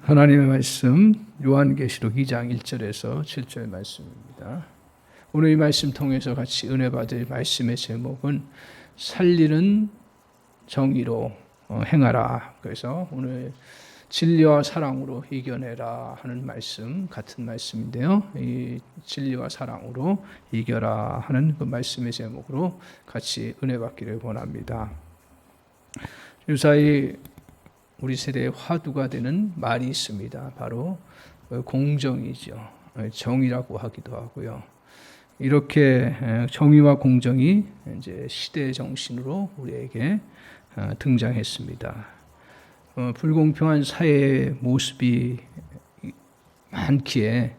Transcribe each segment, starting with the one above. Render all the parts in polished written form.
하나님의 말씀 요한계시록 2장 1절에서 7절 말씀입니다. 오늘 이 말씀 통해서 같이 은혜 받을 말씀의 제목은 살리는 정의로 행하라. 그래서 오늘 진리와 사랑으로 이겨내라 하는 말씀, 같은 말씀인데요. 이 진리와 사랑으로 이겨라 하는 그 말씀의 제목으로 같이 은혜 받기를 원합니다. 유사히 우리 세대의 화두가 되는 말이 있습니다. 바로 공정이죠. 정의라고 하기도 하고요. 이렇게 정의와 공정이 이제 시대의 정신으로 우리에게 등장했습니다. 불공평한 사회의 모습이 많기에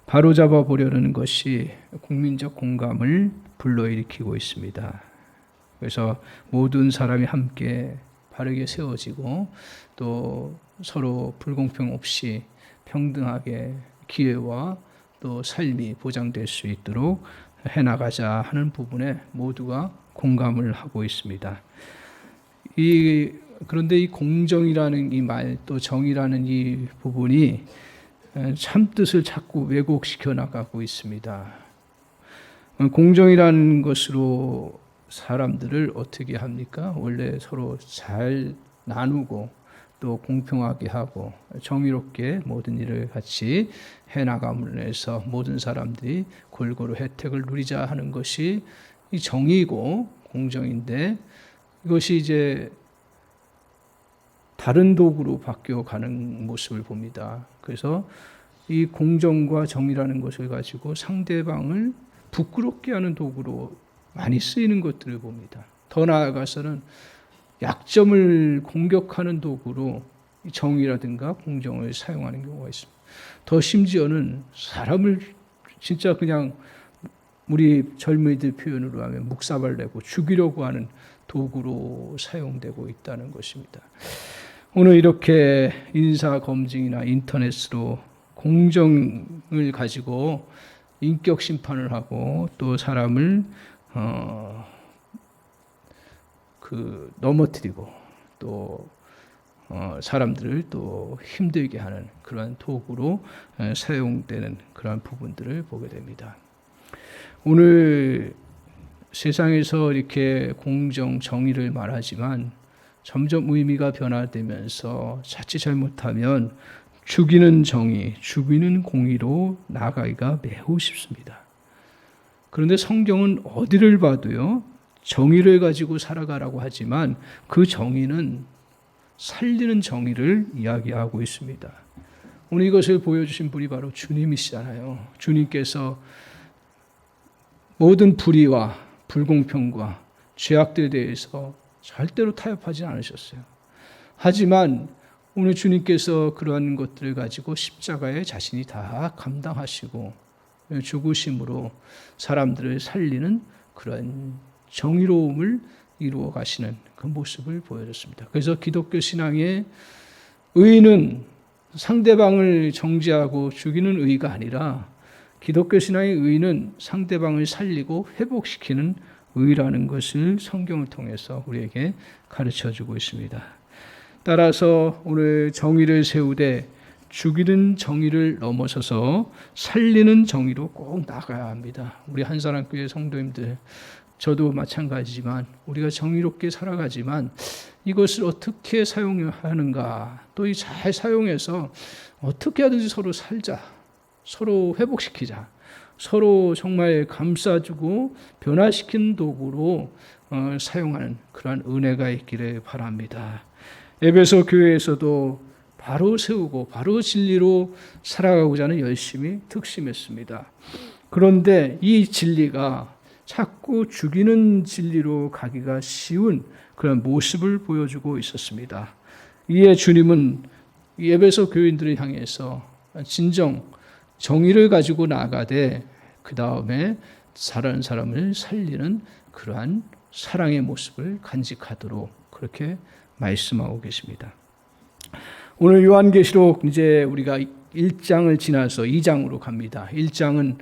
바로잡아 보려는 것이 국민적 공감을 불러일으키고 있습니다. 그래서 모든 사람이 함께 바르게 세워지고 또 서로 불공평 없이 평등하게 기회와 또 삶이 보장될 수 있도록 해나가자 하는 부분에 모두가 공감을 하고 있습니다. 그런데 이 공정이라는 이 말, 또 정의라는 이 부분이 참뜻을 자꾸 왜곡시켜 나가고 있습니다. 공정이라는 것으로 사람들을 어떻게 합니까? 원래 서로 잘 나누고 또 공평하게 하고 정의롭게 모든 일을 같이 해나감으로 해서 모든 사람들이 골고루 혜택을 누리자 하는 것이 이 정의고 공정인데, 이것이 이제 다른 도구로 바뀌어가는 모습을 봅니다. 그래서 이 공정과 정의라는 것을 가지고 상대방을 부끄럽게 하는 도구로 많이 쓰이는 것들을 봅니다. 더 나아가서는 약점을 공격하는 도구로 정의라든가 공정을 사용하는 경우가 있습니다. 더 심지어는 사람을 진짜 그냥 우리 젊은이들 표현으로 하면 묵사발내고 죽이려고 하는 도구로 사용되고 있다는 것입니다. 오늘 이렇게 인사검증이나 인터넷으로 공정을 가지고 인격 심판을 하고 또 사람을 넘어뜨리고 또 사람들을 또 힘들게 하는 그러한 도구로 사용되는 그러한 부분들을 보게 됩니다. 오늘 세상에서 이렇게 공정, 정의를 말하지만 점점 의미가 변화되면서 자칫 잘못하면 죽이는 정의, 죽이는 공의로 나아가기가 매우 쉽습니다. 그런데 성경은 어디를 봐도요, 정의를 가지고 살아가라고 하지만 그 정의는 살리는 정의를 이야기하고 있습니다. 오늘 이것을 보여주신 분이 바로 주님이시잖아요. 주님께서 모든 불의와 불공평과 죄악들에 대해서 절대로 타협하지 않으셨어요. 하지만 오늘 주님께서 그러한 것들을 가지고 십자가에 자신이 다 감당하시고 죽으심으로 사람들을 살리는 그런 정의로움을 이루어 가시는 그 모습을 보여줬습니다. 그래서 기독교 신앙의 의는 상대방을 정죄하고 죽이는 의가 아니라 기독교 신앙의 의는 상대방을 살리고 회복시키는 의라는 것을 성경을 통해서 우리에게 가르쳐주고 있습니다. 따라서 오늘 정의를 세우되 죽이는 정의를 넘어서서 살리는 정의로 꼭 나가야 합니다. 우리 한사랑교회 성도님들, 저도 마찬가지지만 우리가 정의롭게 살아가지만 이것을 어떻게 사용하는가, 또 이 잘 사용해서 어떻게 하든지 서로 살자, 서로 회복시키자, 서로 정말 감싸주고 변화시키는 도구로 사용하는 그러한 은혜가 있기를 바랍니다. 에베소 교회에서도 바로 세우고 바로 진리로 살아가고자 하는 열심이 특심했습니다. 그런데 이 진리가 자꾸 죽이는 진리로 가기가 쉬운 그런 모습을 보여주고 있었습니다. 이에 주님은 에베소 교인들을 향해서 진정 정의를 가지고 나아가되 그 다음에 다른 사람을 살리는 그러한 사랑의 모습을 간직하도록 그렇게 말씀하고 계십니다. 오늘 요한계시록 이제 우리가 1장을 지나서 2장으로 갑니다. 1장은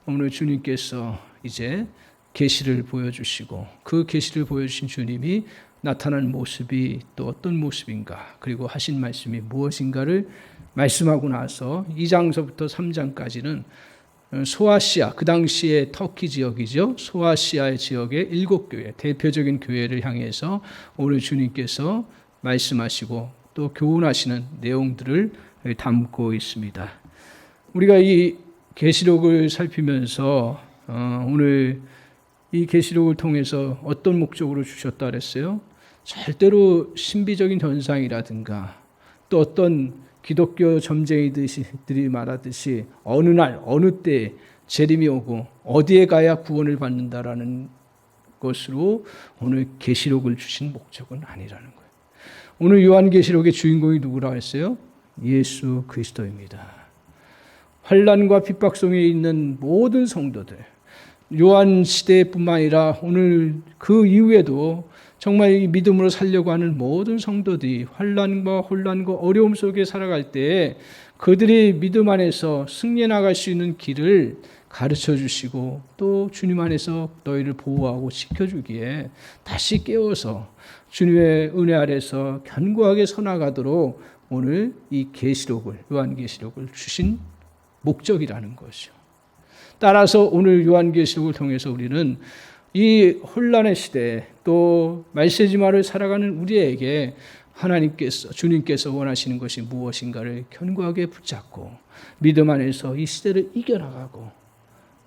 오늘 주님께서 이제 계시를 보여주시고 그 계시를 보여주신 주님이 나타난 모습이 또 어떤 모습인가, 그리고 하신 말씀이 무엇인가를 말씀하고 나서 2장서부터 3장까지는 소아시아, 그 당시에 터키 지역이죠. 소아시아의 지역의 7교회, 대표적인 교회를 향해서 오늘 주님께서 말씀하시고 또 교훈하시는 내용들을 담고 있습니다. 우리가 이 계시록을 살피면서 오늘 이 계시록을 통해서 어떤 목적으로 주셨다 그랬어요? 절대로 신비적인 현상이라든가 또 어떤 기독교 점쟁이들이 말하듯이 어느 날 어느 때에 재림이 오고 어디에 가야 구원을 받는다라는 것으로 오늘 계시록을 주신 목적은 아니라는 거예요. 오늘 요한계시록의 주인공이 누구라 했어요? 예수 그리스도입니다. 환난과 핍박 속에 있는 모든 성도들, 요한 시대뿐만 아니라 오늘 그 이후에도 정말 이 믿음으로 살려고 하는 모든 성도들이 환난과 혼란과 어려움 속에 살아갈 때 그들이 믿음 안에서 승리해 나갈 수 있는 길을 가르쳐 주시고 또 주님 안에서 너희를 보호하고 지켜주기에 다시 깨워서 주님의 은혜 아래서 견고하게 서나가도록 오늘 이 계시록을, 요한계시록을 주신 목적이라는 것이죠. 따라서 오늘 요한계시록을 통해서 우리는 이 혼란의 시대에 또 말세지마를 살아가는 우리에게 하나님께서, 주님께서 원하시는 것이 무엇인가를 견고하게 붙잡고 믿음 안에서 이 시대를 이겨나가고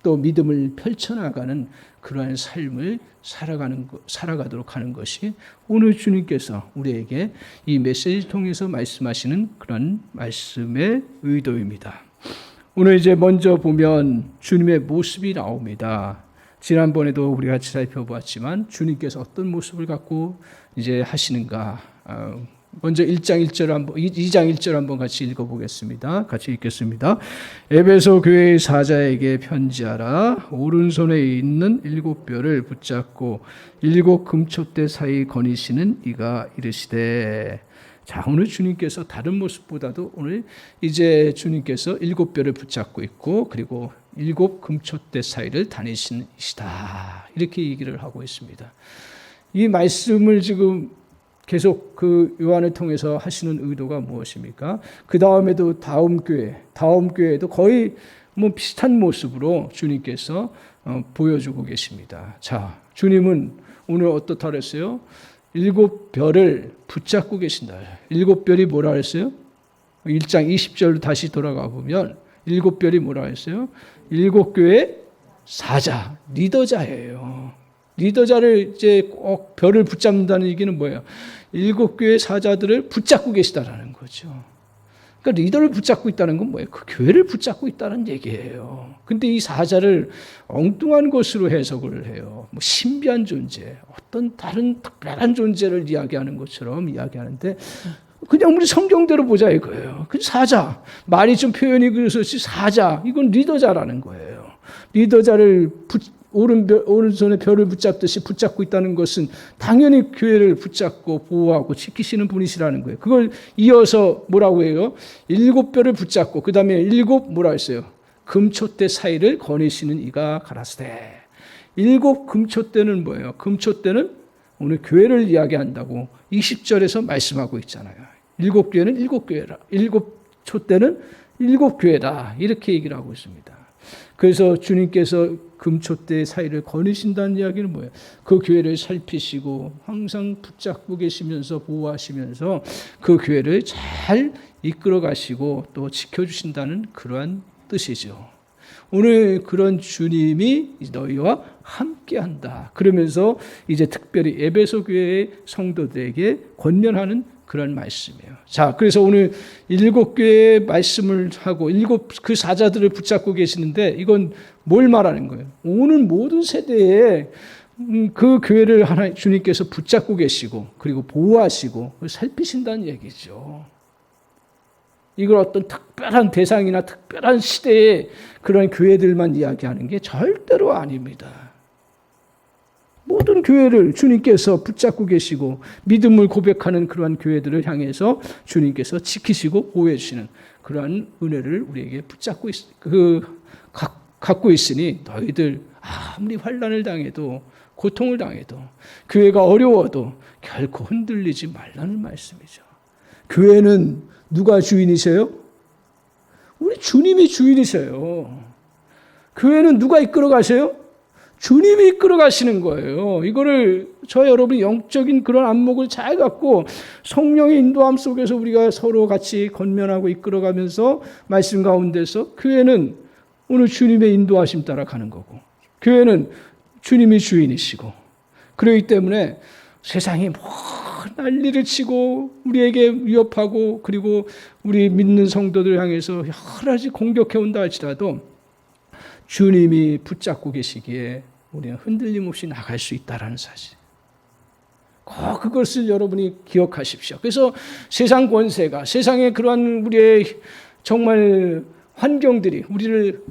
또 믿음을 펼쳐나가는 그러한 삶을 살아가도록 하는 것이 오늘 주님께서 우리에게 이 메시지를 통해서 말씀하시는 그런 말씀의 의도입니다. 오늘 이제 먼저 보면 주님의 모습이 나옵니다. 지난번에도 우리 같이 살펴보았지만 주님께서 어떤 모습을 갖고 이제 하시는가. 먼저 2장 1절 한번 같이 읽어보겠습니다. 같이 읽겠습니다. 에베소 교회의 사자에게 편지하라. 오른손에 있는 7뼈를 붙잡고 7 금촛대 사이 거니시는 이가 이르시되. 자, 오늘 주님께서 다른 모습보다도 오늘 이제 주님께서 7뼈를 붙잡고 있고 그리고 7 금촛대 사이를 다니시는 이시다. 이렇게 얘기를 하고 있습니다. 이 말씀을 지금 계속 그 요한을 통해서 하시는 의도가 무엇입니까? 그 다음에도 다음 교회에도 거의 뭐 비슷한 모습으로 주님께서 보여주고 계십니다. 자, 주님은 오늘 어떻다 그랬어요? 7별을 붙잡고 계신다. 7별이 뭐라 했어요? 1장 20절로 다시 돌아가 보면 7별이 뭐라 했어요? 7교회 사자, 리더자예요. 리더자를 이제 꼭 별을 붙잡는다는 얘기는 뭐예요? 7교회 사자들을 붙잡고 계시다라는 거죠. 그러니까 리더를 붙잡고 있다는 건 뭐예요? 그 교회를 붙잡고 있다는 얘기예요. 근데 이 사자를 엉뚱한 것으로 해석을 해요. 뭐 신비한 존재, 어떤 다른 특별한 존재를 이야기하는 것처럼 이야기하는데 그냥 우리 성경대로 보자 이거예요. 그 사자, 말이 좀 표현이 그래서지 사자, 이건 리더자라는 거예요. 리더자를 오른손에 별을 붙잡듯이 붙잡고 있다는 것은 당연히 교회를 붙잡고 보호하고 지키시는 분이시라는 거예요. 그걸 이어서 뭐라고 해요? 7별을 붙잡고 그 다음에 7 뭐라 했어요? 금촛대 사이를 거니시는 이가 가라스되. 7 금촛대는 뭐예요? 금촛대는 오늘 교회를 이야기한다고 20절에서 말씀하고 있잖아요. 7교회는 7교회라. 7촛대는 7교회다. 이렇게 얘기를 하고 있습니다. 그래서 주님께서 금촛대 사이를 거니신다는 이야기는 뭐예요? 그 교회를 살피시고 항상 붙잡고 계시면서 보호하시면서 그 교회를 잘 이끌어 가시고 또 지켜주신다는 그러한 뜻이죠. 오늘 그런 주님이 너희와 함께한다. 그러면서 이제 특별히 에베소 교회의 성도들에게 권면하는 그런 말씀이에요. 자, 그래서 오늘 7교회의 말씀을 하고 7 그 사자들을 붙잡고 계시는데 이건 뭘 말하는 거예요? 오는 모든 세대에 그 교회를 주님께서 붙잡고 계시고 그리고 보호하시고 살피신다는 얘기죠. 이걸 어떤 특별한 대상이나 특별한 시대의 그런 교회들만 이야기하는 게 절대로 아닙니다. 모든 교회를 주님께서 붙잡고 계시고 믿음을 고백하는 그러한 교회들을 향해서 주님께서 지키시고 보호해 주시는 그러한 은혜를 우리에게 붙잡고 갖고 있으니 너희들 아무리 환난을 당해도 고통을 당해도 교회가 어려워도 결코 흔들리지 말라는 말씀이죠. 교회는 누가 주인이세요? 우리 주님이 주인이세요. 교회는 누가 이끌어 가세요? 주님이 이끌어 가시는 거예요. 이거를 저 여러분이 영적인 그런 안목을 잘 갖고 성령의 인도함 속에서 우리가 서로 같이 권면하고 이끌어가면서 말씀 가운데서 교회는 오늘 주님의 인도하심 따라 가는 거고, 교회는 주님이 주인이시고, 그렇기 때문에 세상이 뭐 난리를 치고 우리에게 위협하고 그리고 우리 믿는 성도들 향해서 여러 가지 공격해 온다 할지라도 주님이 붙잡고 계시기에 우리는 흔들림 없이 나갈 수 있다는 사실. 꼭 그것을 여러분이 기억하십시오. 그래서 세상 권세가, 세상의 그러한 우리의 정말 환경들이 우리를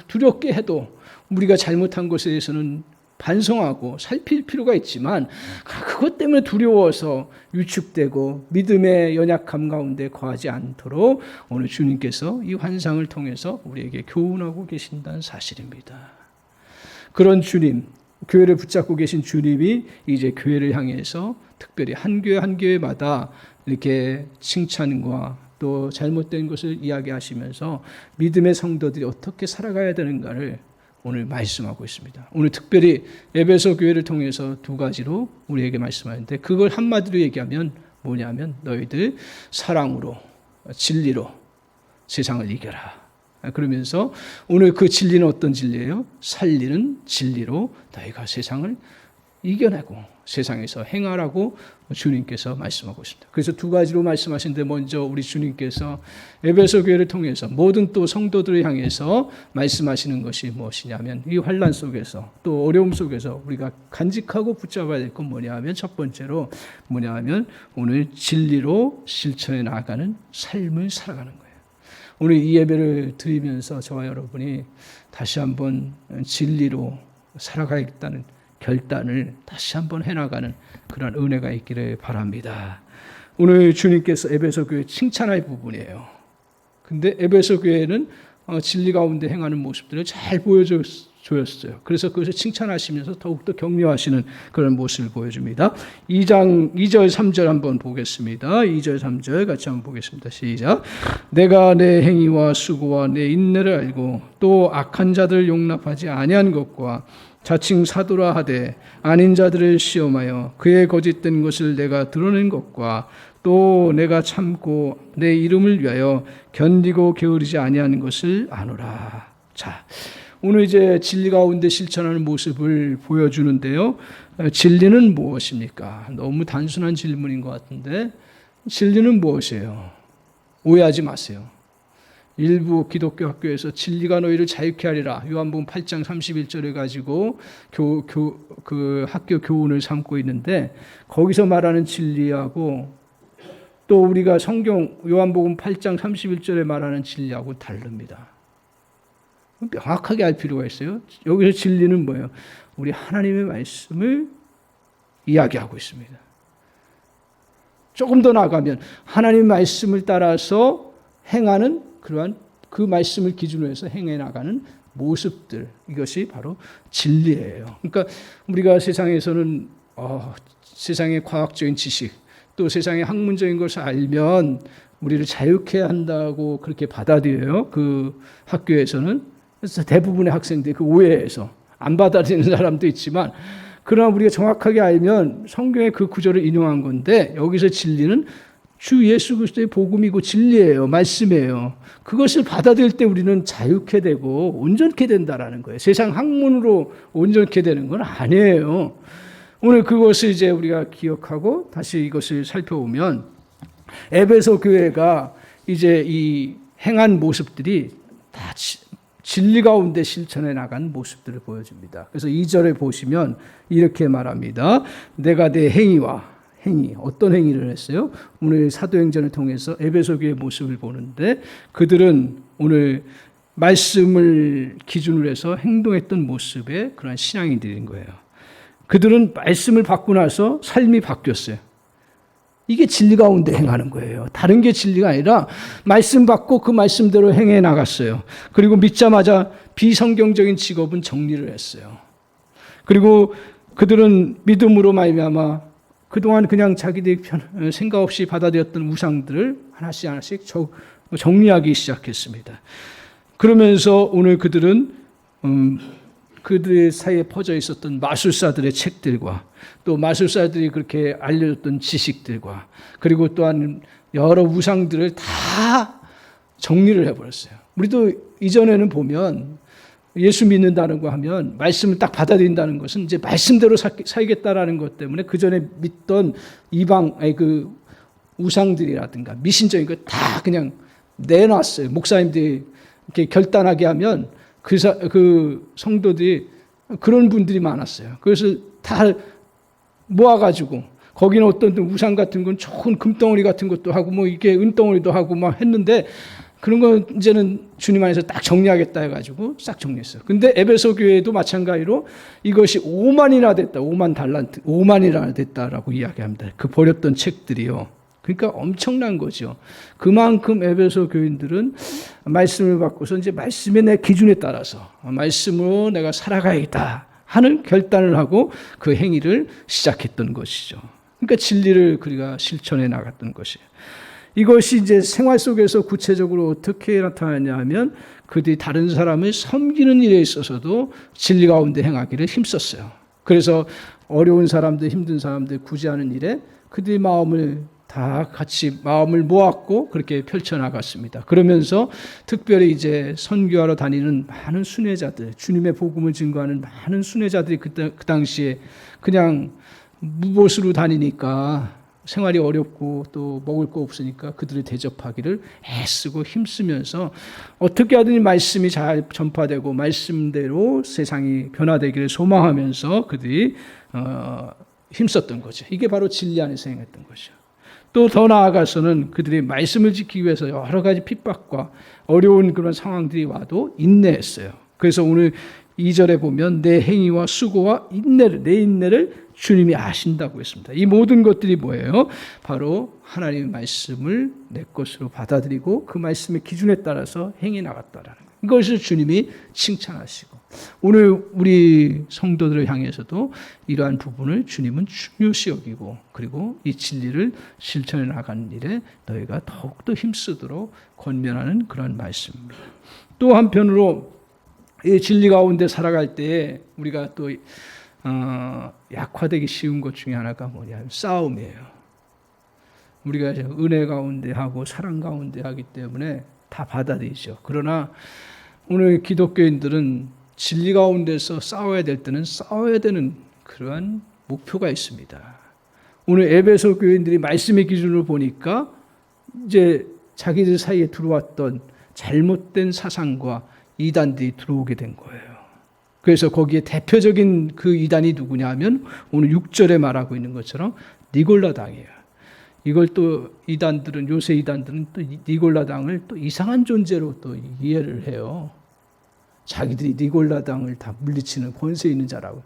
두렵게 해도 우리가 잘못한 것에 대해서는 반성하고 살필 필요가 있지만 그것 때문에 두려워서 위축되고 믿음의 연약함 가운데 거하지 않도록 오늘 주님께서 이 환상을 통해서 우리에게 교훈하고 계신다는 사실입니다. 그런 주님, 교회를 붙잡고 계신 주님이 이제 교회를 향해서 특별히 한 교회 한 교회마다 이렇게 칭찬과 또 잘못된 것을 이야기하시면서 믿음의 성도들이 어떻게 살아가야 되는가를 오늘 말씀하고 있습니다. 오늘 특별히 에베소 교회를 통해서 두 가지로 우리에게 말씀하는데, 그걸 한마디로 얘기하면 뭐냐면 너희들 사랑으로 진리로 세상을 이겨라. 그러면서 오늘 그 진리는 어떤 진리예요? 살리는 진리로 너희가 세상을 이겨내고 세상에서 행하라고 주님께서 말씀하고 있습니다. 그래서 두 가지로 말씀하시는데, 먼저 우리 주님께서 에베소 교회를 통해서 모든 또 성도들을 향해서 말씀하시는 것이 무엇이냐면, 이 환난 속에서 또 어려움 속에서 우리가 간직하고 붙잡아야 될 건 뭐냐 하면, 첫 번째로 뭐냐 하면 오늘 진리로 실천해 나가는 삶을 살아가는 거예요. 오늘 이 예배를 드리면서 저와 여러분이 다시 한번 진리로 살아가겠다는 결단을 다시 한번 해나가는 그런 은혜가 있기를 바랍니다. 오늘 주님께서 에베소 교회 칭찬할 부분이에요. 근데 에베소 교회는 진리 가운데 행하는 모습들을 잘 보여줬어요. 그래서 그것을 칭찬하시면서 더욱더 격려하시는 그런 모습을 보여줍니다. 2장 2절 3절 한번 보겠습니다. 2절 3절 같이 한번 보겠습니다. 시작. 내가 내 행위와 수고와 내 인내를 알고 또 악한 자들을 용납하지 아니한 것과 자칭 사도라 하되 아닌 자들을 시험하여 그의 거짓된 것을 내가 드러낸 것과 또 내가 참고 내 이름을 위하여 견디고 게으르지 아니하는 것을 아노라. 자, 오늘 이제 진리 가운데 실천하는 모습을 보여주는데요. 진리는 무엇입니까? 너무 단순한 질문인 것 같은데, 진리는 무엇이에요? 오해하지 마세요. 일부 기독교 학교에서 진리가 너희를 자유케 하리라, 요한복음 8장 31절을 가지고 그 학교 교훈을 삼고 있는데, 거기서 말하는 진리하고 또 우리가 성경 요한복음 8장 31절에 말하는 진리하고 다릅니다. 명확하게 알 필요가 있어요. 여기서 진리는 뭐예요? 우리 하나님의 말씀을 이야기하고 있습니다. 조금 더 나아가면 하나님의 말씀을 따라서 행하는 그러한 그 말씀을 기준으로 해서 행해 나가는 모습들, 이것이 바로 진리예요. 그러니까 우리가 세상에서는 세상의 과학적인 지식, 또 세상의 학문적인 것을 알면 우리를 자유케 한다고 그렇게 받아들여요. 그 학교에서는. 그래서 대부분의 학생들이 그 오해에서 안 받아들이는 사람도 있지만, 그러나 우리가 정확하게 알면 성경의 그 구절을 인용한 건데, 여기서 진리는 주 예수 그리스도의 복음이고 진리예요. 말씀이에요. 그것을 받아들일 때 우리는 자유케 되고 온전케 된다라는 거예요. 세상 학문으로 온전케 되는 건 아니에요. 오늘 그것을 이제 우리가 기억하고 다시 이것을 살펴보면, 에베소 교회가 이제 이 행한 모습들이 다 진리 가운데 실천해 나간 모습들을 보여줍니다. 그래서 2절에 보시면 이렇게 말합니다. 내가 내 행위와 어떤 행위를 했어요? 오늘 사도행전을 통해서 에베소 교회의 모습을 보는데, 그들은 오늘 말씀을 기준으로 해서 행동했던 모습의 그런 신앙인들인 거예요. 그들은 말씀을 받고 나서 삶이 바뀌었어요. 이게 진리 가운데 행하는 거예요. 다른 게 진리가 아니라 말씀 받고 그 말씀대로 행해 나갔어요. 그리고 믿자마자 비성경적인 직업은 정리를 했어요. 그리고 그들은 믿음으로 말미암아 그동안 그냥 자기들 생각 없이 받아들였던 우상들을 하나씩 하나씩 정리하기 시작했습니다. 그러면서 오늘 그들은 그들의 사이에 퍼져 있었던 마술사들의 책들과 또 마술사들이 그렇게 알려줬던 지식들과 그리고 또한 여러 우상들을 다 정리를 해버렸어요. 우리도 이전에는 보면 예수 믿는다는 거 하면 말씀을 딱 받아들인다는 것은 이제 말씀대로 살겠다라는 것 때문에 그 전에 믿던 그 우상들이라든가 미신적인 거 다 그냥 내놨어요. 목사님들이 이렇게 결단하게 하면 그 성도들이 그런 분들이 많았어요. 그래서 다 모아가지고 거기는 어떤 우상 같은 건 좋은 금덩어리 같은 것도 하고 뭐 이게 은덩어리도 하고 막 했는데 그런 건 이제는 주님 안에서 딱 정리하겠다 해가지고 싹 정리했어요. 근데 에베소 교회도 마찬가지로 이것이 5만이나 됐다. 5만 달란트, 5만이나 됐다라고 이야기합니다. 그 버렸던 책들이요. 그러니까 엄청난 거죠. 그만큼 에베소 교인들은 말씀을 받고서 이제 말씀의 내 기준에 따라서 말씀으로 내가 살아가야겠다 하는 결단을 하고 그 행위를 시작했던 것이죠. 그러니까 진리를 그리가 실천해 나갔던 것이에요. 이것이 이제 생활 속에서 구체적으로 어떻게 나타나냐 하면 그들이 다른 사람을 섬기는 일에 있어서도 진리 가운데 행하기를 힘썼어요. 그래서 어려운 사람들, 힘든 사람들 구제하는 일에 그들의 마음을 다 같이 마음을 모았고 그렇게 펼쳐나갔습니다. 그러면서 특별히 이제 선교하러 다니는 많은 순회자들, 주님의 복음을 증거하는 많은 순회자들이 그 당시에 그냥 무보수로 다니니까 생활이 어렵고 또 먹을 거 없으니까 그들을 대접하기를 애쓰고 힘쓰면서 어떻게 하든지 말씀이 잘 전파되고 말씀대로 세상이 변화되기를 소망하면서 그들이 힘썼던 거죠. 이게 바로 진리 안에서 행했던 거죠. 또 더 나아가서는 그들이 말씀을 지키기 위해서 여러 가지 핍박과 어려운 그런 상황들이 와도 인내했어요. 그래서 오늘 2절에 보면 내 행위와 수고와 내 인내를 주님이 아신다고 했습니다. 이 모든 것들이 뭐예요? 바로 하나님의 말씀을 내 것으로 받아들이고 그 말씀의 기준에 따라서 행해 나갔다라는 거예요. 이것을 주님이 칭찬하시고 오늘 우리 성도들을 향해서도 이러한 부분을 주님은 중요시 여기고 그리고 이 진리를 실천해 나가는 일에 너희가 더욱더 힘쓰도록 권면하는 그런 말씀입니다. 또 한편으로 이 진리 가운데 살아갈 때 우리가 또 약화되기 쉬운 것 중에 하나가 뭐냐면 싸움이에요. 우리가 은혜 가운데 하고 사랑 가운데 하기 때문에 다 받아들이죠. 그러나 오늘 기독교인들은 진리 가운데서 싸워야 될 때는 싸워야 되는 그러한 목표가 있습니다. 오늘 에베소 교인들이 말씀의 기준으로 보니까 이제 자기들 사이에 들어왔던 잘못된 사상과 이단들이 들어오게 된 거예요. 그래서 거기에 대표적인 그 이단이 누구냐 하면 오늘 6절에 말하고 있는 것처럼 니골라당이에요. 이걸 또 이단들은 요새 이단들은 또 니골라당을 또 이상한 존재로 또 이해를 해요. 자기들이 니골라당을 다 물리치는 권세 있는 자라고.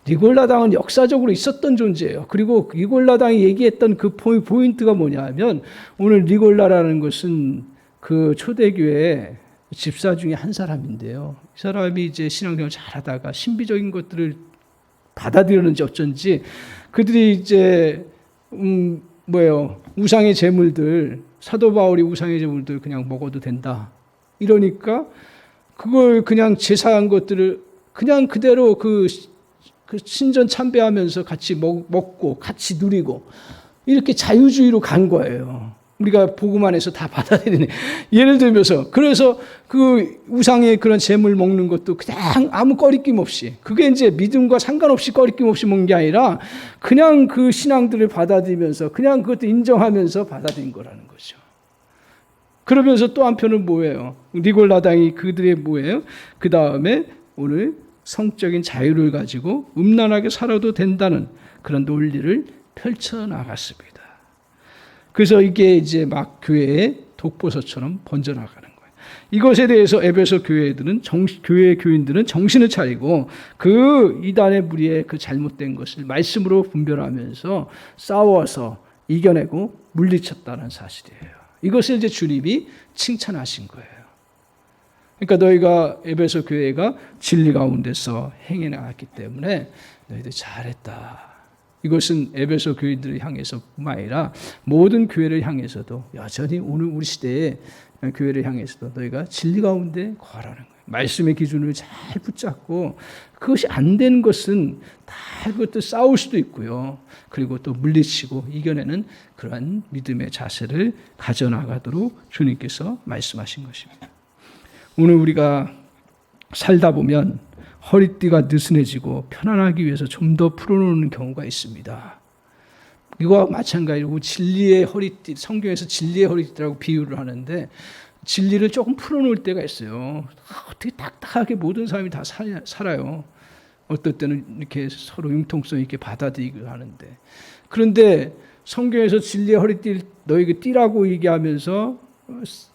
니골라당은 역사적으로 있었던 존재예요. 그리고 니골라당이 얘기했던 그 포인트가 뭐냐 하면 오늘 니골라라는 것은 그 초대교회 집사 중에 한 사람인데요. 이 사람이 이제 신앙생활 잘하다가 신비적인 것들을 받아들였는지 어쩐지 그들이 이제 우상의 제물들, 사도 바울이 우상의 제물들 그냥 먹어도 된다. 이러니까 그걸 그냥 제사한 것들을 그냥 그대로 그 신전 참배하면서 같이 먹고 같이 누리고 이렇게 자유주의로 간 거예요. 우리가 복음 안에서 다 받아들이네. 예를 들면서 그래서 그 우상의 그런 제물 먹는 것도 그냥 아무 꺼리낌 없이 그게 이제 믿음과 상관없이 꺼리낌 없이 먹는 게 아니라 그냥 그 신앙들을 받아들이면서 그냥 그것도 인정하면서 받아들인 거라는 거죠. 그러면서 또 한편은 뭐예요? 니골라당이 그들의 뭐예요? 그 다음에 오늘 성적인 자유를 가지고 음란하게 살아도 된다는 그런 논리를 펼쳐나갔습니다. 그래서 이게 이제 막 교회의 독보서처럼 번져나가는 거예요. 이것에 대해서 에베소 교회 교인들은 정신을 차리고 그 이단의 무리의 그 잘못된 것을 말씀으로 분별하면서 싸워서 이겨내고 물리쳤다는 사실이에요. 이것을 이제 주님이 칭찬하신 거예요. 그러니까 너희가 에베소 교회가 진리 가운데서 행해 나갔기 때문에 너희들 잘했다. 이것은 에베소 교인들을 향해서뿐만 아니라 모든 교회를 향해서도 여전히 오늘 우리 시대의 교회를 향해서도 너희가 진리 가운데 거하라는 거예요. 말씀의 기준을 잘 붙잡고 그것이 안 되는 것은 다 그것도 싸울 수도 있고요. 그리고 또 물리치고 이겨내는 그러한 믿음의 자세를 가져나가도록 주님께서 말씀하신 것입니다. 오늘 우리가 살다 보면 허리띠가 느슨해지고 편안하기 위해서 좀 더 풀어놓는 경우가 있습니다. 이거와 마찬가지로 진리의 허리띠, 성경에서 진리의 허리띠라고 비유를 하는데 진리를 조금 풀어놓을 때가 있어요. 어떻게 딱딱하게 모든 사람이 다 살아요. 어떨 때는 이렇게 서로 융통성 있게 받아들이기도 하는데, 그런데 성경에서 진리의 허리띠를 너에게 띠라고 얘기하면서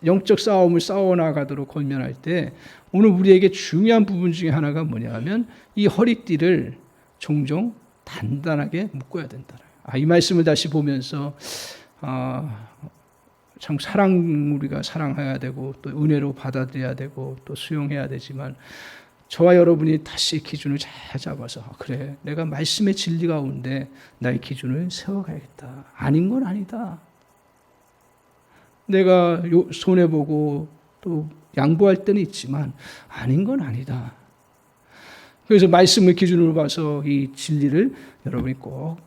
영적 싸움을 싸워나가도록 권면할 때 오늘 우리에게 중요한 부분 중에 하나가 뭐냐면 이 허리띠를 종종 단단하게 묶어야 된다. 이 말씀을 다시 보면서 참 우리가 사랑해야 되고 또 은혜로 받아들여야 되고 또 수용해야 되지만 저와 여러분이 다시 기준을 잘 잡아서 그래, 내가 말씀의 진리 가운데 나의 기준을 세워가야겠다. 아닌 건 아니다. 내가 손해보고 또 양보할 때는 있지만 아닌 건 아니다. 그래서 말씀을 기준으로 봐서 이 진리를 여러분이 꼭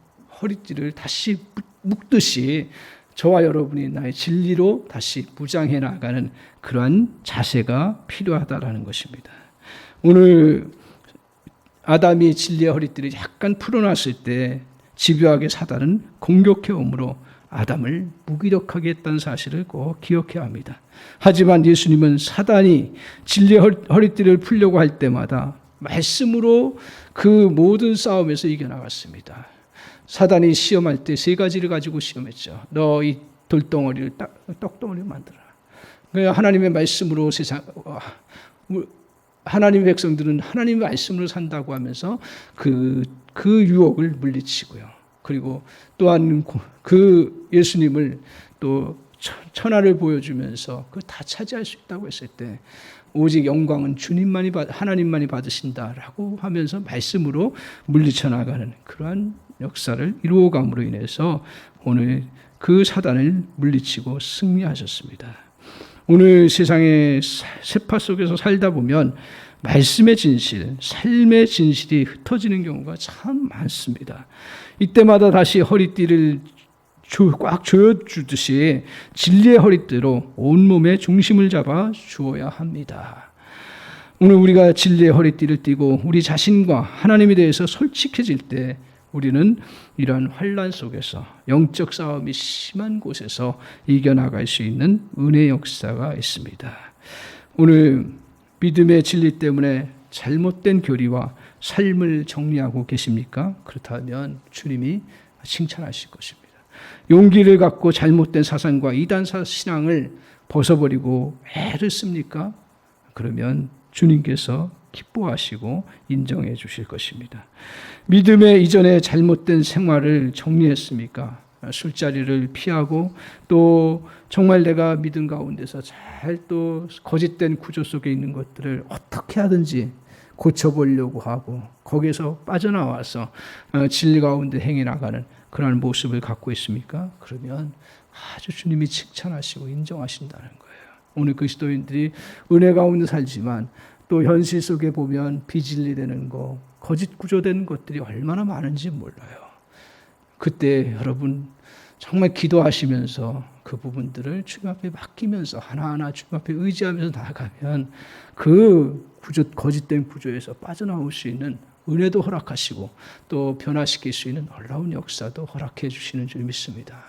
허리띠를 다시 묶듯이 저와 여러분이 나의 진리로 다시 무장해 나가는 그러한 자세가 필요하다라는 것입니다. 오늘 아담이 진리의 허리띠를 약간 풀어놨을 때 집요하게 사단은 공격해 오므로 아담을 무기력하게 했다는 사실을 꼭 기억해야 합니다. 하지만 예수님은 사단이 진리의 허리띠를 풀려고 할 때마다 말씀으로 그 모든 싸움에서 이겨나갔습니다. 사단이 시험할 때 세 가지를 가지고 시험했죠. 너 이 돌덩어리를 떡덩어리로 만들어라. 하나님의 말씀으로 하나님의 백성들은 하나님의 말씀으로 산다고 하면서 그 유혹을 물리치고요. 그리고 또한 그 예수님을 또 천하를 보여주면서 그 다 차지할 수 있다고 했을 때 오직 영광은 하나님만이 받으신다라고 하면서 말씀으로 물리쳐 나가는 그러한 역사를 이루어감으로 인해서 오늘 그 사단을 물리치고 승리하셨습니다. 오늘 세상의 세파 속에서 살다 보면 말씀의 진실, 삶의 진실이 흩어지는 경우가 참 많습니다. 이때마다 다시 허리띠를 꽉 조여주듯이 진리의 허리띠로 온몸의 중심을 잡아 주어야 합니다. 오늘 우리가 진리의 허리띠를 띠고 우리 자신과 하나님에 대해서 솔직해질 때 우리는 이러한 환난 속에서 영적 싸움이 심한 곳에서 이겨나갈 수 있는 은혜의 역사가 있습니다. 오늘 믿음의 진리 때문에 잘못된 교리와 삶을 정리하고 계십니까? 그렇다면 주님이 칭찬하실 것입니다. 용기를 갖고 잘못된 사상과 이단 신앙을 벗어버리고 애를 씁니까? 그러면 주님께서 기뻐하시고 인정해 주실 것입니다. 믿음의 이전에 잘못된 생활을 정리했습니까? 술자리를 피하고 또 정말 내가 믿음 가운데서 잘 또 거짓된 구조 속에 있는 것들을 어떻게 하든지 고쳐보려고 하고 거기에서 빠져나와서 진리 가운데 행해 나가는 그런 모습을 갖고 있습니까? 그러면 아주 주님이 칭찬하시고 인정하신다는 거예요. 오늘 그리스도인들이 은혜 가운데 살지만 또 현실 속에 보면 비진리되는 거, 거짓 구조되는 것들이 얼마나 많은지 몰라요. 그때 여러분 정말 기도하시면서 그 부분들을 주님 앞에 맡기면서 하나하나 주님 앞에 의지하면서 나아가면 그 거짓된 구조에서 빠져나올 수 있는 은혜도 허락하시고 또 변화시킬 수 있는 놀라운 역사도 허락해 주시는 줄 믿습니다.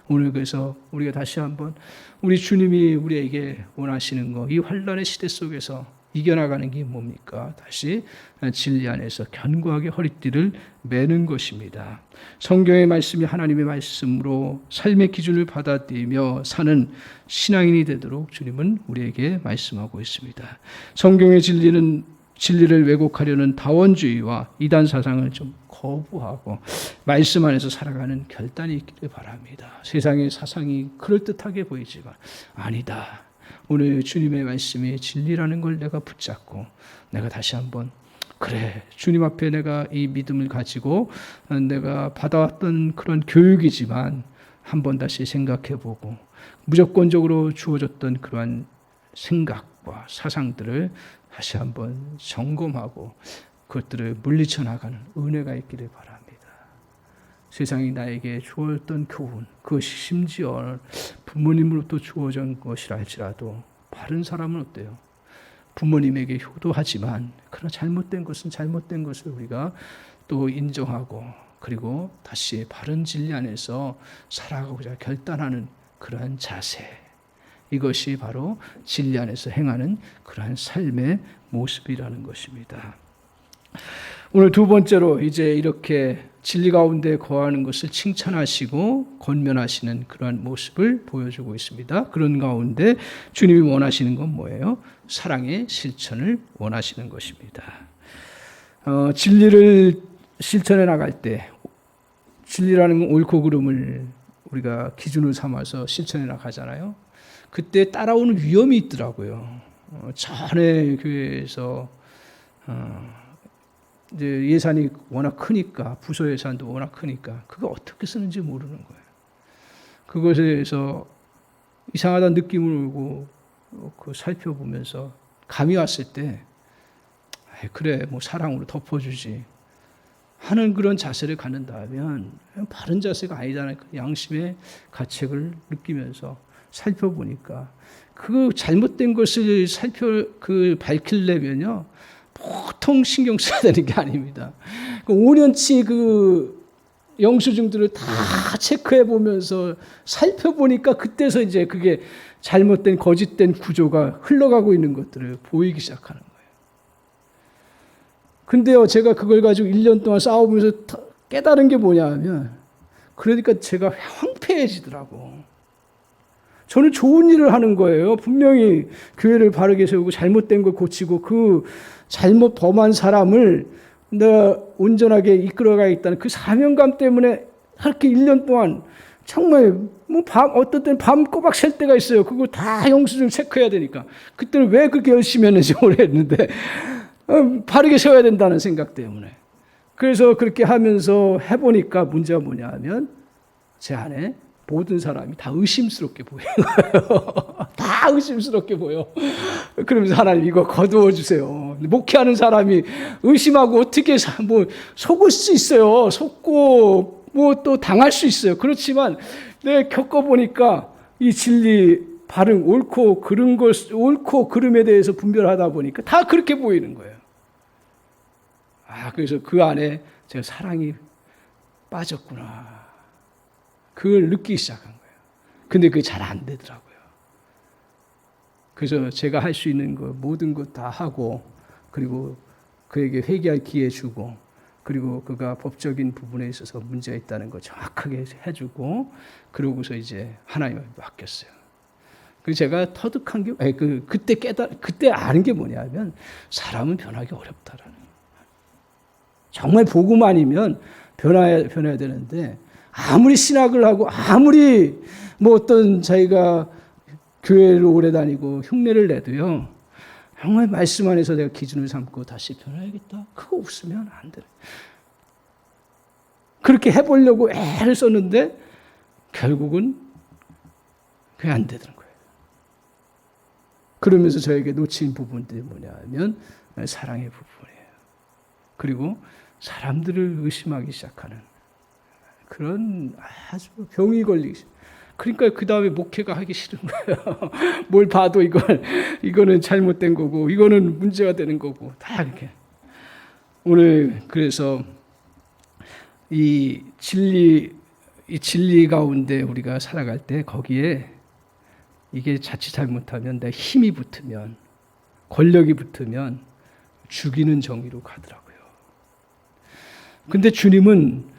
오늘 그래서 우리가 다시 한번 우리 주님이 우리에게 원하시는 거, 이 환난의 시대 속에서 이겨나가는 게 뭡니까? 다시 진리 안에서 견고하게 허리띠를 매는 것입니다. 성경의 말씀이 하나님의 말씀으로 삶의 기준을 받아들이며 사는 신앙인이 되도록 주님은 우리에게 말씀하고 있습니다. 성경의 진리를 왜곡하려는 다원주의와 이단 사상을 좀 거부하고 말씀 안에서 살아가는 결단이 있기를 바랍니다. 세상의 사상이 그럴듯하게 보이지만 아니다. 오늘 주님의 말씀이 진리라는 걸 내가 붙잡고 내가 다시 한번 그래, 주님 앞에 내가 이 믿음을 가지고 내가 받아왔던 그런 교육이지만 한번 다시 생각해보고 무조건적으로 주어졌던 그러한 생각과 사상들을 다시 한번 점검하고 그것들을 물리쳐 나가는 은혜가 있기를 바랍니다. 세상이 나에게 주었던 교훈, 그것이 심지어 부모님으로부터 주어진 것이라 할지라도 바른 사람은 어때요? 부모님에게 효도하지만 그러나 잘못된 것은 잘못된 것을 우리가 또 인정하고 그리고 다시 바른 진리 안에서 살아가고자 결단하는 그러한 자세, 이것이 바로 진리 안에서 행하는 그러한 삶의 모습이라는 것입니다. 오늘 두 번째로 이제 이렇게 진리 가운데 거하는 것을 칭찬하시고 권면하시는 그러한 모습을 보여주고 있습니다. 그런 가운데 주님이 원하시는 건 뭐예요? 사랑의 실천을 원하시는 것입니다. 진리를 실천해 나갈 때 진리라는 옳고 그름을 우리가 기준으로 삼아서 실천해 나가잖아요. 그때 따라오는 위험이 있더라고요. 전에 교회에서 이제 예산이 워낙 크니까 부서 예산도 워낙 크니까 그거 어떻게 쓰는지 모르는 거예요. 그것에 대해서 이상하다는 느낌을 오고 그 살펴보면서 감이 왔을 때 그래 뭐 사랑으로 덮어주지 하는 그런 자세를 갖는다면 바른 자세가 아니잖아요. 양심의 가책을 느끼면서 살펴보니까 그 잘못된 것을 밝히려면요 보통 신경 써야 되는 게 아닙니다. 5년치 그 영수증들을 다 체크해 보면서 살펴보니까 그때서 이제 그게 잘못된 거짓된 구조가 흘러가고 있는 것들을 보이기 시작하는 거예요. 근데요, 제가 그걸 가지고 1년 동안 싸우면서 깨달은 게 뭐냐 하면, 그러니까 제가 황폐해지더라고. 저는 좋은 일을 하는 거예요. 분명히 교회를 바르게 세우고 잘못된 걸 고치고 그 잘못 범한 사람을 내가 온전하게 이끌어가겠다는 그 사명감 때문에 그렇게 1년 동안 정말 뭐 어떤 때는 밤 꼬박 샐 때가 있어요. 그거 다 영수증 체크해야 되니까. 그때는 왜 그렇게 열심히 했는지 모르겠는데 바르게 세워야 된다는 생각 때문에. 그래서 그렇게 하면서 해보니까 문제가 뭐냐 하면 제 안에 모든 사람이 다 의심스럽게 보여요. 다 의심스럽게 보여. 그러면서 하나님 이거 거두어 주세요. 목회하는 사람이 의심하고 어떻게 뭐 속을 수 있어요. 속고 뭐 또 당할 수 있어요. 그렇지만 내가 겪어보니까 이 진리 바른 옳고 그른 것 옳고 그름에 대해서 분별하다 보니까 다 그렇게 보이는 거예요. 그래서 그 안에 제가 사랑이 빠졌구나. 그걸 느끼기 시작한 거예요. 근데 그게 잘 안 되더라고요. 그래서 제가 할 수 있는 거 모든 것 다 하고 그리고 그에게 회개할 기회 주고 그리고 그가 법적인 부분에 있어서 문제가 있다는 거 정확하게 해주고 그러고서 이제 하나님을 맡겼어요. 그래서 제가 터득한 게 그때 아는 게 뭐냐면 사람은 변하기 어렵다라는 거예요. 정말 복음만이면 변해야 되는데 아무리 신학을 하고 아무리 뭐 어떤 자기가 교회를 오래 다니고 흉내를 내도요. 정말 말씀 안에서 내가 기준을 삼고 다시 변해야겠다. 그거 없으면 안 돼. 그렇게 해보려고 애를 썼는데 결국은 그게 안 되더라는 거예요. 그러면서 저에게 놓친 부분들이 뭐냐 하면 사랑의 부분이에요. 그리고 사람들을 의심하기 시작하는 그런 아주 병이 걸리기 시작. 그러니까 그 다음에 목회가 하기 싫은 거예요. 뭘 봐도 이거는 잘못된 거고, 이거는 문제가 되는 거고, 다 이렇게. 오늘 그래서 이 진리 가운데 우리가 살아갈 때 거기에 이게 자칫 잘못하면 내 힘이 붙으면, 권력이 붙으면 죽이는 정의로 가더라고요. 근데 주님은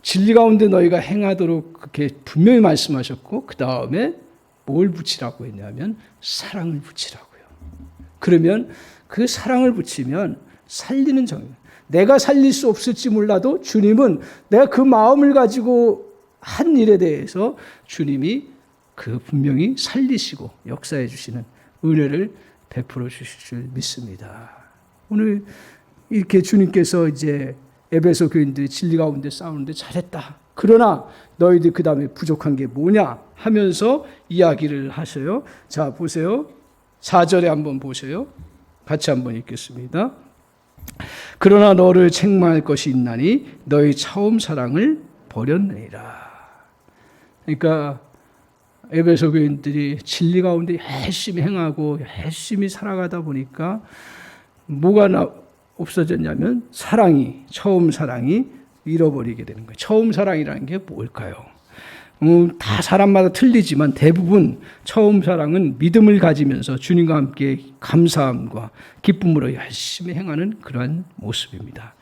진리 가운데 너희가 행하도록 그렇게 분명히 말씀하셨고 그 다음에 뭘 붙이라고 했냐면 사랑을 붙이라고요. 그러면 그 사랑을 붙이면 살리는 정의. 내가 살릴 수 없을지 몰라도 주님은 내가 그 마음을 가지고 한 일에 대해서 주님이 그 분명히 살리시고 역사해 주시는 은혜를 베풀어 주실 줄 믿습니다. 오늘 이렇게 주님께서 이제 에베소 교인들이 진리 가운데 싸우는데 잘했다. 그러나 너희들 그 다음에 부족한 게 뭐냐 하면서 이야기를 하셔요. 자, 보세요. 4절에 한번 보세요. 같이 한번 읽겠습니다. 그러나 너를 책망할 것이 있나니 너희 처음 사랑을 버렸느니라. 그러니까 에베소 교인들이 진리 가운데 열심히 행하고 열심히 살아가다 보니까 뭐가 없어졌냐면 처음 사랑이 잃어버리게 되는 거예요. 처음 사랑이라는 게 뭘까요? 다 사람마다 틀리지만 대부분 처음 사랑은 믿음을 가지면서 주님과 함께 감사함과 기쁨으로 열심히 행하는 그러한 모습입니다.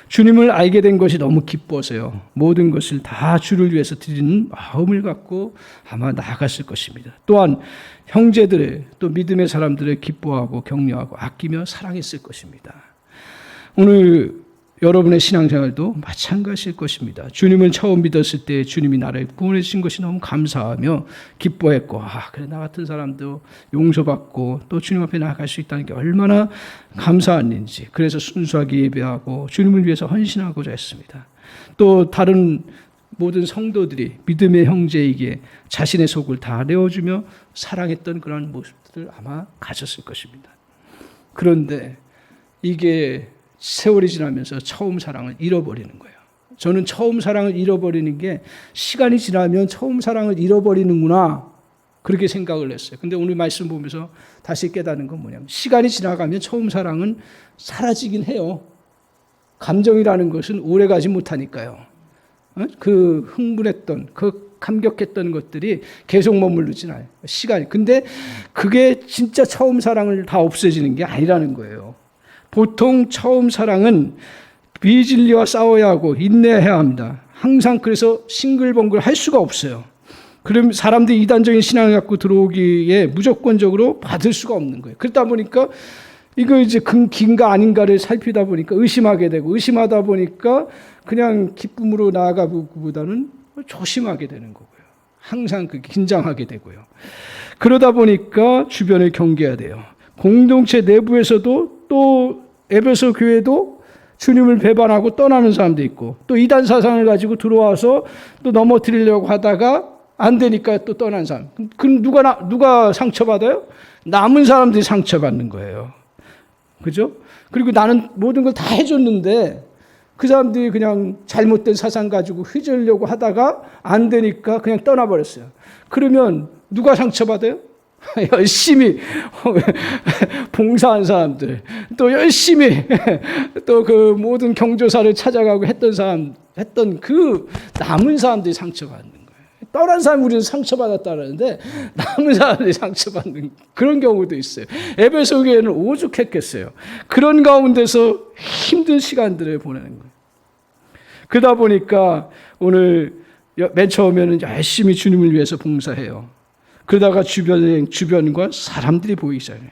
주님을 알게 된 것이 너무 기뻐서요. 모든 것을 다 주를 위해서 드리는 마음을 갖고 아마 나아갔을 것입니다. 또한 형제들의 또 믿음의 사람들을 기뻐하고 격려하고 아끼며 사랑했을 것입니다. 오늘 여러분의 신앙생활도 마찬가지일 것입니다. 주님을 처음 믿었을 때 주님이 나를 구원해 주신 것이 너무 감사하며 기뻐했고, 그래 나 같은 사람도 용서받고 또 주님 앞에 나아갈 수 있다는 게 얼마나 감사한 일인지, 그래서 순수하게 예배하고 주님을 위해서 헌신하고자 했습니다. 또 다른 모든 성도들이 믿음의 형제에게 자신의 속을 다 내어주며 사랑했던 그런 모습들을 아마 가졌을 것입니다. 그런데 이게 세월이 지나면서 처음 사랑을 잃어버리는 거예요. 저는 처음 사랑을 잃어버리는 게 시간이 지나면 처음 사랑을 잃어버리는구나 그렇게 생각을 했어요. 근데 오늘 말씀 보면서 다시 깨닫는 건 뭐냐면 시간이 지나가면 처음 사랑은 사라지긴 해요. 감정이라는 것은 오래가지 못하니까요. 그 흥분했던 그 감격했던 것들이 계속 머무르진 않아요. 시간이. 근데 그게 진짜 처음 사랑을 다 없애지는 게 아니라는 거예요. 보통 처음 사랑은 비진리와 싸워야 하고 인내해야 합니다. 항상 그래서 싱글벙글 할 수가 없어요. 그럼 사람들이 이단적인 신앙을 갖고 들어오기에 무조건적으로 받을 수가 없는 거예요. 그러다 보니까 이거 이제 긴가 아닌가를 살피다 보니까 의심하게 되고, 의심하다 보니까 그냥 기쁨으로 나아가기보다는 조심하게 되는 거고요. 항상 긴장하게 되고요. 그러다 보니까 주변을 경계해야 돼요. 공동체 내부에서도 또 에베소 교회도 주님을 배반하고 떠나는 사람도 있고, 또 이단 사상을 가지고 들어와서 또 넘어뜨리려고 하다가 안 되니까 또 떠난 사람. 그럼 누가 상처받아요? 남은 사람들이 상처받는 거예요. 그죠? 그리고 나는 모든 걸 다 해줬는데 그 사람들이 그냥 잘못된 사상 가지고 휘저으려고 하다가 안 되니까 그냥 떠나버렸어요. 그러면 누가 상처받아요? 열심히 봉사한 사람들, 또 열심히 또 그 모든 경조사를 찾아가고 했던 그 남은 사람들이 상처받는 거예요. 떠난 사람 우리는 상처받았다는데 남은 사람들이 상처받는 그런 경우도 있어요. 에베소 교회는 오죽했겠어요. 그런 가운데서 힘든 시간들을 보내는 거예요. 그러다 보니까 오늘 맨 처음에는 열심히 주님을 위해서 봉사해요. 그러다가 주변과 사람들이 보이기 시작해요.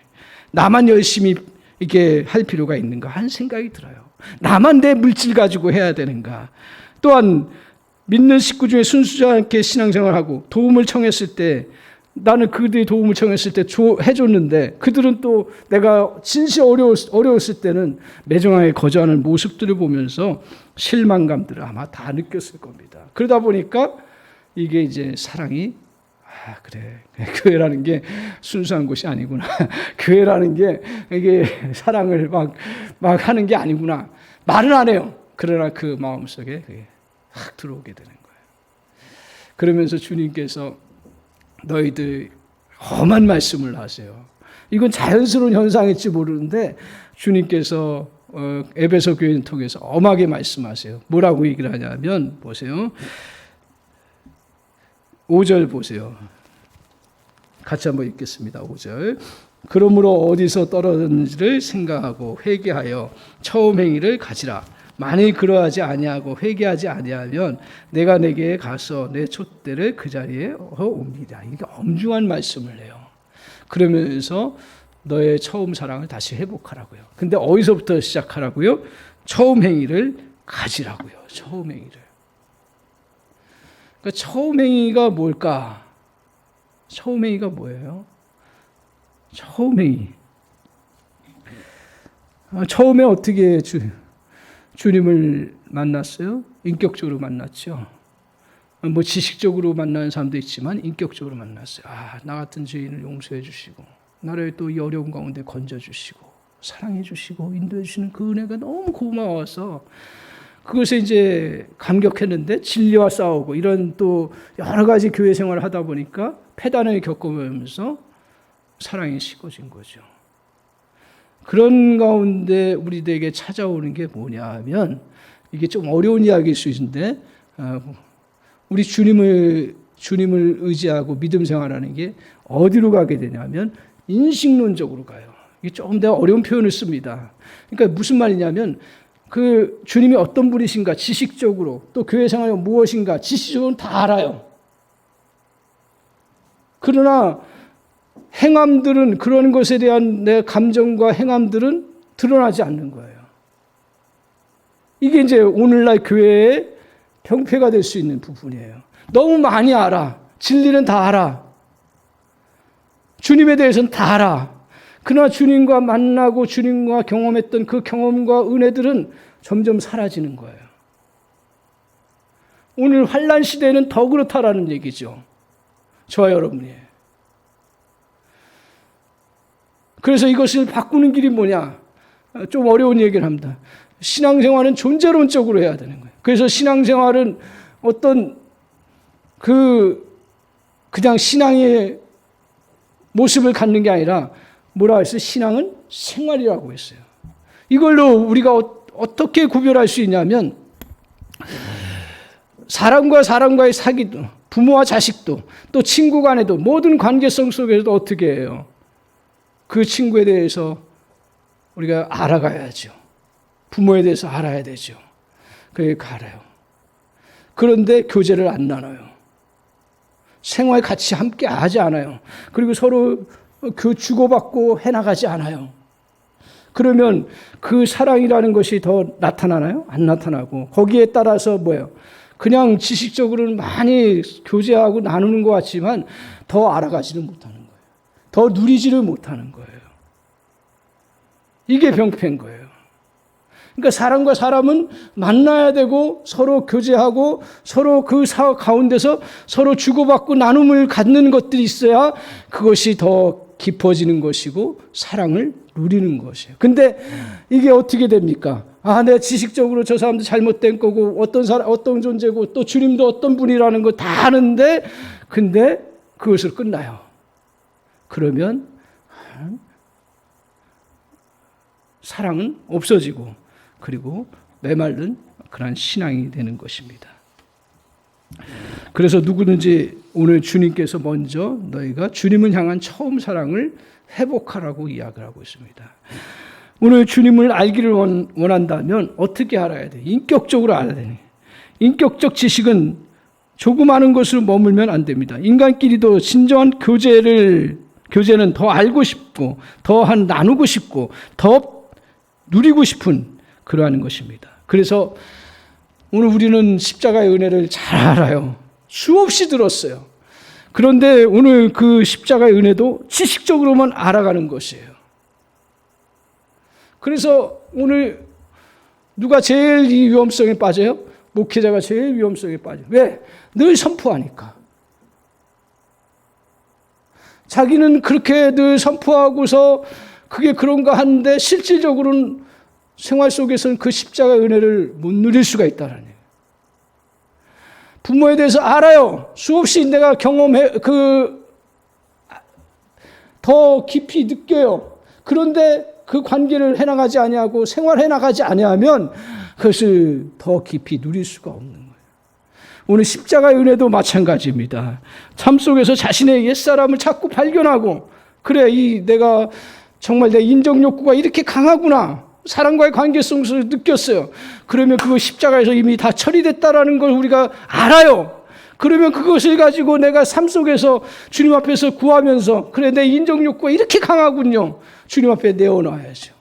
나만 열심히 이게 할 필요가 있는가 하는 생각이 들어요. 나만 내 물질 가지고 해야 되는가. 또한 믿는 식구 중에 순수하지 않게 신앙생활하고 도움을 청했을 때, 나는 그들이 도움을 청했을 때 해줬는데 그들은 또 내가 진짜 어려웠을 때는 매정하게 거절하는 모습들을 보면서 실망감들을 아마 다 느꼈을 겁니다. 그러다 보니까 이게 이제 사랑이 그래, 교회라는 게 순수한 곳이 아니구나. 교회라는 게 이게 사랑을 막 하는 게 아니구나. 말은 안 해요. 그러나 그 마음속에 그게 확 들어오게 되는 거예요. 그러면서 주님께서 너희들 험한 말씀을 하세요. 이건 자연스러운 현상일지 모르는데 주님께서 에베소 교회를 통해서 엄하게 말씀하세요. 뭐라고 얘기를 하냐면 보세요. 5절 보세요. 같이 한번 읽겠습니다. 5절. 그러므로 어디서 떨어졌는지를 생각하고 회개하여 처음 행위를 가지라. 만일 그러하지 아니하고 회개하지 아니하면 내가 내게 가서 내 촛대를 그 자리에 옮기라. 이게 엄중한 말씀을 해요. 그러면서 너의 처음 사랑을 다시 회복하라고요. 근데 어디서부터 시작하라고요? 처음 행위를 가지라고요. 처음 행위를. 그러니까 처음 행위가 뭘까? 처음 행위가 뭐예요? 처음 행위. 처음에 어떻게 주님을 만났어요? 인격적으로 만났죠. 뭐 지식적으로 만나는 사람도 있지만 인격적으로 만났어요. 나 같은 죄인을 용서해 주시고 나를 또 이 어려운 가운데 건져 주시고 사랑해 주시고 인도해 주시는 그 은혜가 너무 고마워서 그것에 이제 감격했는데 진리와 싸우고 이런 또 여러 가지 교회 생활을 하다 보니까 패단을 겪어보면서 사랑이 식어진 거죠. 그런 가운데 우리들에게 찾아오는 게 뭐냐 하면 이게 좀 어려운 이야기일 수 있는데 우리 주님을 의지하고 믿음 생활하는 게 어디로 가게 되냐면 인식론적으로 가요. 이게 조금 더 어려운 표현을 씁니다. 그러니까 무슨 말이냐면 그 주님이 어떤 분이신가 지식적으로 또 교회 생활이 무엇인가 지식적으로는 다 알아요. 그러나 행함들은 그런 것에 대한 내 감정과 행함들은 드러나지 않는 거예요. 이게 이제 오늘날 교회의 병폐가 될 수 있는 부분이에요. 너무 많이 알아. 진리는 다 알아. 주님에 대해서는 다 알아. 그러나 주님과 만나고 주님과 경험했던 그 경험과 은혜들은 점점 사라지는 거예요. 오늘 환난 시대에는 더 그렇다라는 얘기죠. 저와 여러분이. 그래서 이것을 바꾸는 길이 뭐냐? 좀 어려운 얘기를 합니다. 신앙생활은 존재론적으로 해야 되는 거예요. 그래서 신앙생활은 어떤 그냥 신앙의 모습을 갖는 게 아니라 뭐라 했어요? 신앙은 생활이라고 했어요. 이걸로 우리가 어떻게 구별할 수 있냐면 사람과 사람과의 사귀도 부모와 자식도 또 친구 간에도 모든 관계성 속에서도 어떻게 해요? 그 친구에 대해서 우리가 알아가야죠. 부모에 대해서 알아야 되죠. 그러니까 알아요. 그런데 교제를 안 나눠요. 생활 같이 함께 하지 않아요. 그리고 서로 그 주고받고 해나가지 않아요. 그러면 그 사랑이라는 것이 더 나타나나요? 안 나타나고 거기에 따라서 뭐예요? 그냥 지식적으로는 많이 교제하고 나누는 것 같지만 더 알아가지는 못하는 거예요. 더 누리지를 못하는 거예요. 이게 병폐인 거예요. 그러니까 사람과 사람은 만나야 되고 서로 교제하고 서로 그 가운데서 서로 주고받고 나눔을 갖는 것들이 있어야 그것이 더 깊어지는 것이고 사랑을 누리는 것이에요. 근데 이게 어떻게 됩니까? 내가 지식적으로 저 사람도 잘못된 거고 어떤 존재고 또 주님도 어떤 분이라는 거 다 아는데 근데 그것으로 끝나요. 그러면 사랑은 없어지고 그리고 메말른 그런 신앙이 되는 것입니다. 그래서 누구든지 오늘 주님께서 먼저 너희가 주님을 향한 처음 사랑을 회복하라고 이야기를 하고 있습니다. 오늘 주님을 알기를 원한다면 어떻게 알아야 돼? 인격적으로 알아야 되네. 인격적 지식은 조그마한 것으로 머물면 안 됩니다. 인간끼리도 진정한 교제는 더 알고 싶고 더 나누고 싶고 더 누리고 싶은 그러한 것입니다. 그래서 오늘 우리는 십자가의 은혜를 잘 알아요. 수없이 들었어요. 그런데 오늘 그 십자가의 은혜도 지식적으로만 알아가는 것이에요. 그래서 오늘 누가 제일 이 위험성에 빠져요? 목회자가 제일 위험성에 빠져요. 왜? 늘 선포하니까. 자기는 그렇게 늘 선포하고서 그게 그런가 하는데 실질적으로는 생활 속에서는 그 십자가의 은혜를 못 누릴 수가 있다는 거예요. 부모에 대해서 알아요. 수없이 내가 더 깊이 느껴요. 그런데 그 관계를 해나가지 아니하고 생활해 나가지 아니하면 그것을 더 깊이 누릴 수가 없는 거예요. 오늘 십자가의 은혜도 마찬가지입니다. 삶 속에서 자신의 옛사람을 자꾸 발견하고 그래 내가 정말 내 인정 욕구가 이렇게 강하구나. 사람과의 관계성 속에서 느꼈어요. 그러면 그거 십자가에서 이미 다 처리됐다라는 걸 우리가 알아요. 그러면 그것을 가지고 내가 삶 속에서 주님 앞에서 구하면서 그래 내 인정 욕구가 이렇게 강하군요. 주님 앞에 내어놔야죠.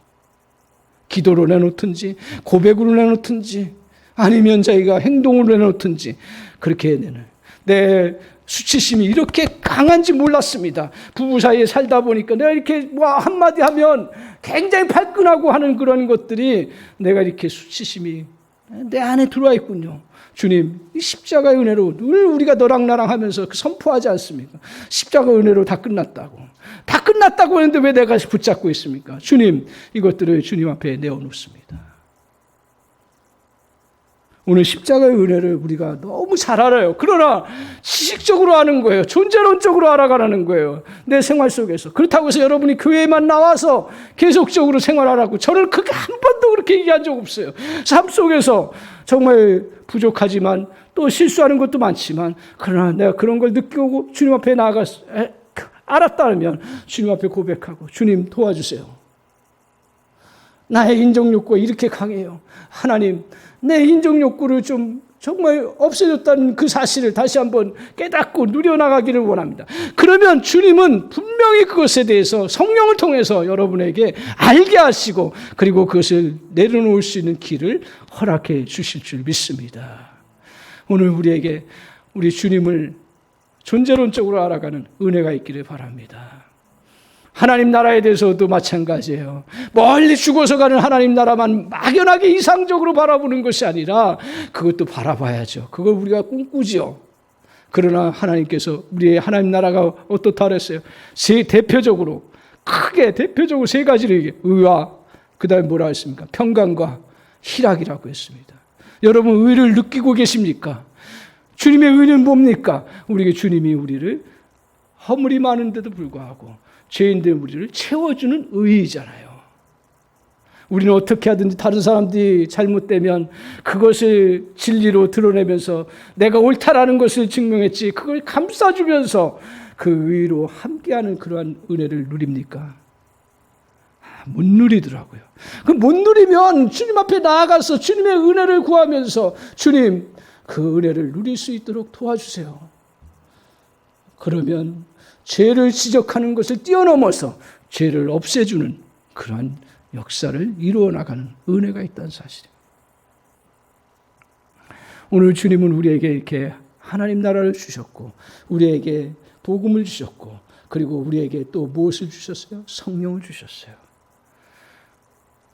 기도로 내놓든지 고백으로 내놓든지 아니면 자기가 행동으로 내놓든지 그렇게 내는 내 수치심이 이렇게 강한지 몰랐습니다. 부부 사이에 살다 보니까 내가 이렇게 뭐 한마디 하면 굉장히 발끈하고 하는 그런 것들이 내가 이렇게 수치심이 내 안에 들어와 있군요. 주님, 이 십자가의 은혜로 늘 우리가 너랑 나랑 하면서 선포하지 않습니까? 십자가의 은혜로 다 끝났다고. 다 끝났다고 했는데 왜 내가 붙잡고 있습니까? 주님, 이것들을 주님 앞에 내어놓습니다. 오늘 십자가의 은혜를 우리가 너무 잘 알아요. 그러나 지식적으로 아는 거예요. 존재론적으로 알아가라는 거예요. 내 생활 속에서. 그렇다고 해서 여러분이 교회에만 나와서 계속적으로 생활하라고 저는 그게 한 번도 그렇게 얘기한 적 없어요. 삶 속에서 정말 부족하지만 또 실수하는 것도 많지만 그러나 내가 그런 걸 느끼고 주님 앞에 알았다면 주님 앞에 고백하고 주님 도와주세요. 나의 인정욕구가 이렇게 강해요. 하나님, 내 인정욕구를 좀 정말 없애졌다는 그 사실을 다시 한번 깨닫고 누려나가기를 원합니다. 그러면 주님은 분명히 그것에 대해서 성령을 통해서 여러분에게 알게 하시고 그리고 그것을 내려놓을 수 있는 길을 허락해 주실 줄 믿습니다. 오늘 우리에게 우리 주님을 존재론적으로 알아가는 은혜가 있기를 바랍니다. 하나님 나라에 대해서도 마찬가지예요. 멀리 죽어서 가는 하나님 나라만 막연하게 이상적으로 바라보는 것이 아니라 그것도 바라봐야죠. 그걸 우리가 꿈꾸죠. 그러나 하나님께서 우리의 하나님 나라가 어떻다 그랬어요? 크게 대표적으로 세 가지를 얘기해요. 의와 그 다음에 뭐라 했습니까? 평강과 희락이라고 했습니다. 여러분 의를 느끼고 계십니까? 주님의 의는 뭡니까? 우리에게 주님이 우리를 허물이 많은데도 불구하고 죄인들 우리를 채워주는 의의잖아요. 우리는 어떻게 하든지 다른 사람들이 잘못되면 그것을 진리로 드러내면서 내가 옳다라는 것을 증명했지 그걸 감싸주면서 그 의의로 함께하는 그러한 은혜를 누립니까? 못 누리더라고요. 못 누리면 주님 앞에 나아가서 주님의 은혜를 구하면서 주님 그 은혜를 누릴 수 있도록 도와주세요. 그러면 죄를 지적하는 것을 뛰어넘어서 죄를 없애주는 그러한 역사를 이루어 나가는 은혜가 있다는 사실이에요. 오늘 주님은 우리에게 이렇게 하나님 나라를 주셨고 우리에게 복음을 주셨고 그리고 우리에게 또 무엇을 주셨어요? 성령을 주셨어요.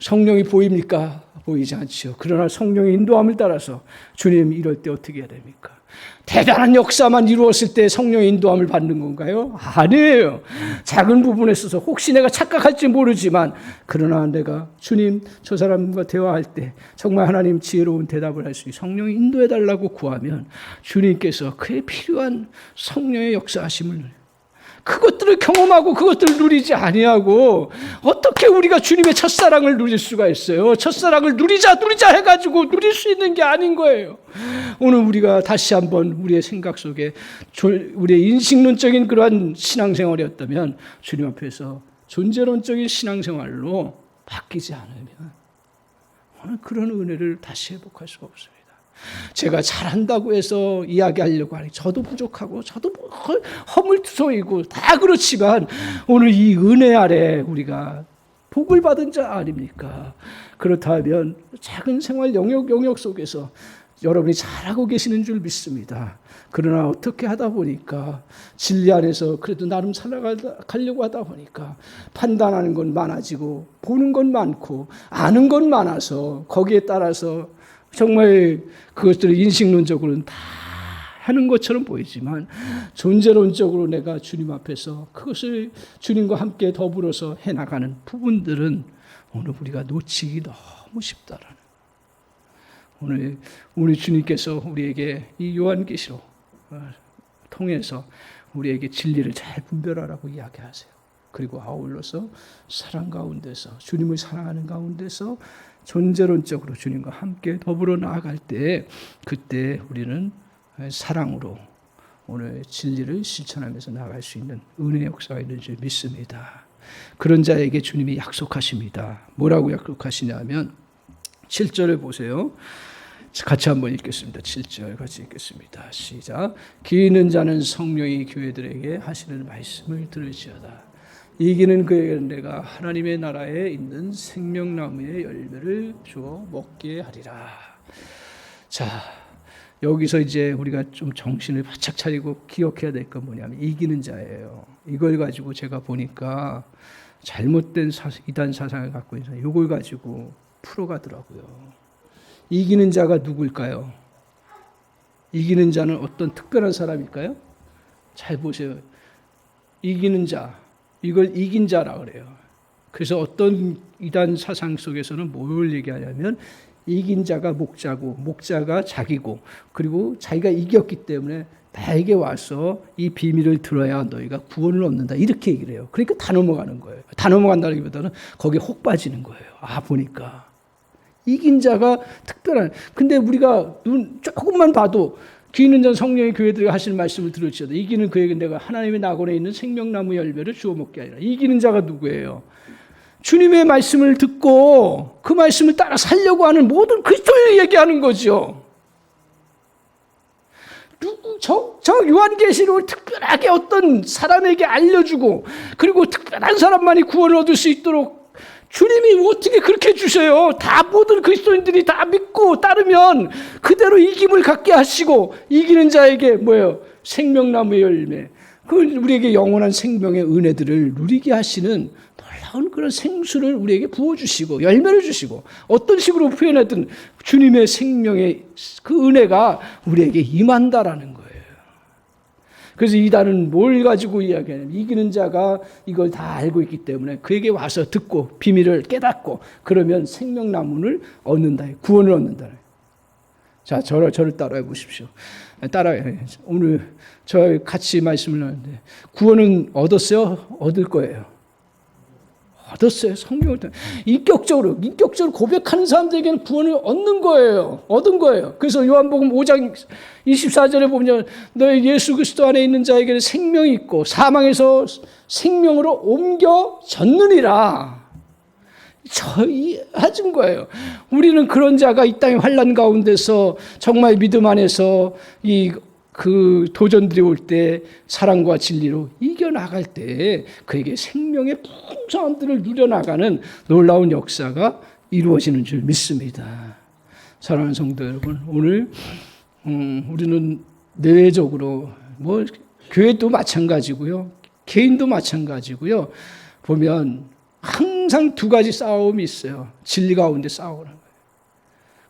성령이 보입니까? 보이지 않지요. 그러나 성령의 인도함을 따라서 주님 이럴 때 어떻게 해야 됩니까? 대단한 역사만 이루었을 때 성령의 인도함을 받는 건가요? 아니에요. 작은 부분에 있어서 혹시 내가 착각할지 모르지만 그러나 내가 주님 저 사람과 대화할 때 정말 하나님 지혜로운 대답을 할 수 있는 성령이 인도해달라고 구하면 주님께서 그에 필요한 성령의 역사하심을 그것들을 경험하고 그것들을 누리지 아니하고 어떻게 우리가 주님의 첫사랑을 누릴 수가 있어요? 첫사랑을 누리자 해가지고 누릴 수 있는 게 아닌 거예요. 오늘 우리가 다시 한번 우리의 생각 속에 우리의 인식론적인 그러한 신앙생활이었다면 주님 앞에서 존재론적인 신앙생활로 바뀌지 않으면 오늘 그런 은혜를 다시 회복할 수가 없습니다. 제가 잘한다고 해서 이야기하려고 하니 저도 부족하고 저도 허물투성이고 다 그렇지만 오늘 이 은혜 아래 우리가 복을 받은 자 아닙니까? 그렇다면 작은 생활 영역 속에서 여러분이 잘하고 계시는 줄 믿습니다. 그러나 어떻게 하다 보니까 진리 안에서 그래도 나름 살아가려고 하다 보니까 판단하는 건 많아지고 보는 건 많고 아는 건 많아서 거기에 따라서 정말 그것들을 인식론적으로는 다 하는 것처럼 보이지만 존재론적으로 내가 주님 앞에서 그것을 주님과 함께 더불어서 해나가는 부분들은 오늘 우리가 놓치기 너무 쉽다라는 오늘 주님께서 우리에게 이 요한계시로 통해서 우리에게 진리를 잘 분별하라고 이야기하세요. 그리고 아울러서 사랑 가운데서 주님을 사랑하는 가운데서 존재론적으로 주님과 함께 더불어 나아갈 때 그때 우리는 사랑으로 오늘 진리를 실천하면서 나아갈 수 있는 은혜의 역사가 있는 줄 믿습니다. 그런 자에게 주님이 약속하십니다. 뭐라고 약속하시냐면 7절을 보세요. 같이 한번 읽겠습니다. 7절 같이 읽겠습니다. 시작. 기 있는 자는 성령이 교회들에게 하시는 말씀을 들을지어다. 이기는 그에게 내가 하나님의 나라에 있는 생명나무의 열매를 주어 먹게 하리라. 자, 여기서 이제 우리가 좀 정신을 바짝 차리고 기억해야 될 건 뭐냐면 이기는 자예요. 이걸 가지고 제가 보니까 잘못된 이단 사상을 갖고 있어요. 이걸 가지고 풀어가더라고요. 이기는 자가 누구일까요? 이기는 자는 어떤 특별한 사람일까요? 잘 보세요. 이기는 자, 이걸 이긴 자라 그래요. 그래서 어떤 이단 사상 속에서는 뭘 얘기하냐면 이긴 자가 목자고 목자가 자기고 그리고 자기가 이겼기 때문에 나에게 와서 이 비밀을 들어야 너희가 구원을 얻는다 이렇게 얘기를 해요. 그러니까 다 넘어가는 거예요. 다 넘어간다기보다는 거기에 혹 빠지는 거예요. 보니까 이긴 자가 특별한. 근데 우리가 눈 조금만 봐도 귀 있는 자 성령의 교회들이 하시는 말씀을 들을지어도 이기는 그에게 내가 하나님의 낙원에 있는 생명나무 열매를 주워 먹게 하리라. 이기는 자가 누구예요? 주님의 말씀을 듣고 그 말씀을 따라 살려고 하는 모든 그리스도를 얘기하는 거죠. 저 요한계시록을 특별하게 어떤 사람에게 알려주고 그리고 특별한 사람만이 구원을 얻을 수 있도록 주님이 어떻게 그렇게 주셔요? 다 모든 그리스도인들이 다 믿고 따르면 그대로 이김을 갖게 하시고 이기는 자에게 뭐예요? 생명나무의 열매. 그 우리에게 영원한 생명의 은혜들을 누리게 하시는 놀라운 그런 생수를 우리에게 부어주시고 열매를 주시고 어떤 식으로 표현하든 주님의 생명의 그 은혜가 우리에게 임한다라는 거예요. 그래서 이단은 뭘 가지고 이야기하냐면 이기는 자가 이걸 다 알고 있기 때문에 그에게 와서 듣고 비밀을 깨닫고 그러면 생명나무를 얻는다. 구원을 얻는다. 자, 저를 따라해 보십시오. 오늘 저 같이 말씀을 하는데 구원은 얻었어요? 얻을 거예요. 얻었어요. 성경을 인격적으로 고백하는 사람들에게는 구원을 얻는 거예요. 얻은 거예요. 그래서 요한복음 5장 24절에 보면 너희 예수 그리스도 안에 있는 자에게는 생명이 있고 사망에서 생명으로 옮겨졌느니라. 하진 거예요. 우리는 그런 자가 이 땅의 환난 가운데서 정말 믿음 안에서 그 도전들이 올 때 사랑과 진리로 이겨나갈 때 그에게 생명의 풍성함들을 누려나가는 놀라운 역사가 이루어지는 줄 믿습니다. 사랑하는 성도 여러분, 오늘 우리는 내외적으로 교회도 마찬가지고요, 개인도 마찬가지고요. 보면 항상 두 가지 싸움이 있어요. 진리 가운데 싸우는 거예요.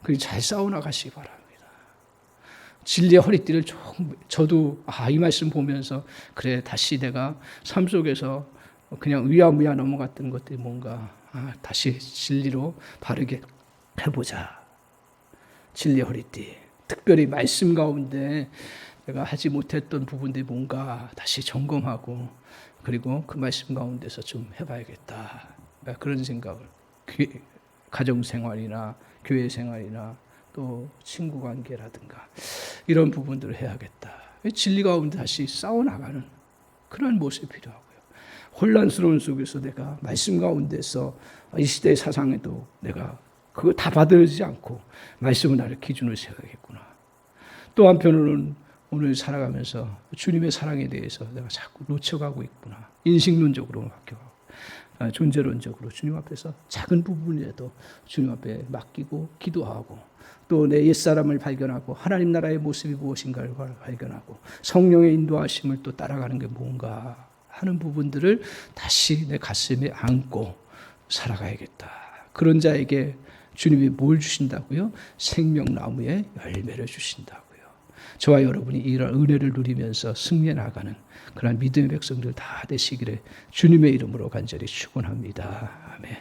그게 잘 싸워나가시기 바랍니다. 진리의 허리띠를 저도 이 말씀 보면서 그래 다시 내가 삶 속에서 그냥 위야무야 넘어갔던 것들이 뭔가 다시 진리로 바르게 해보자. 진리의 허리띠. 특별히 말씀 가운데 내가 하지 못했던 부분들이 뭔가 다시 점검하고 그리고 그 말씀 가운데서 좀 해봐야겠다. 그런 생각을 가정생활이나 교회생활이나 또 친구 관계라든가 이런 부분들을 해야겠다. 진리 가운데 다시 싸워나가는 그런 모습이 필요하고요. 혼란스러운 속에서 내가 말씀 가운데서 이 시대의 사상에도 내가 그거 다 받아들이지 않고 말씀은 나를 기준으로 세워야겠구나. 또 한편으로는 오늘 살아가면서 주님의 사랑에 대해서 내가 자꾸 놓쳐가고 있구나. 인식론적으로 바뀌어가고 존재론적으로 주님 앞에서 작은 부분이라도 주님 앞에 맡기고 기도하고 또 내 옛사람을 발견하고 하나님 나라의 모습이 무엇인가를 발견하고 성령의 인도하심을 또 따라가는 게 뭔가 하는 부분들을 다시 내 가슴에 안고 살아가야겠다. 그런 자에게 주님이 뭘 주신다고요? 생명나무의 열매를 주신다고요. 저와 여러분이 이런 은혜를 누리면서 승리해 나가는 그런 믿음의 백성들 다 되시기를 주님의 이름으로 간절히 축원합니다. 아멘.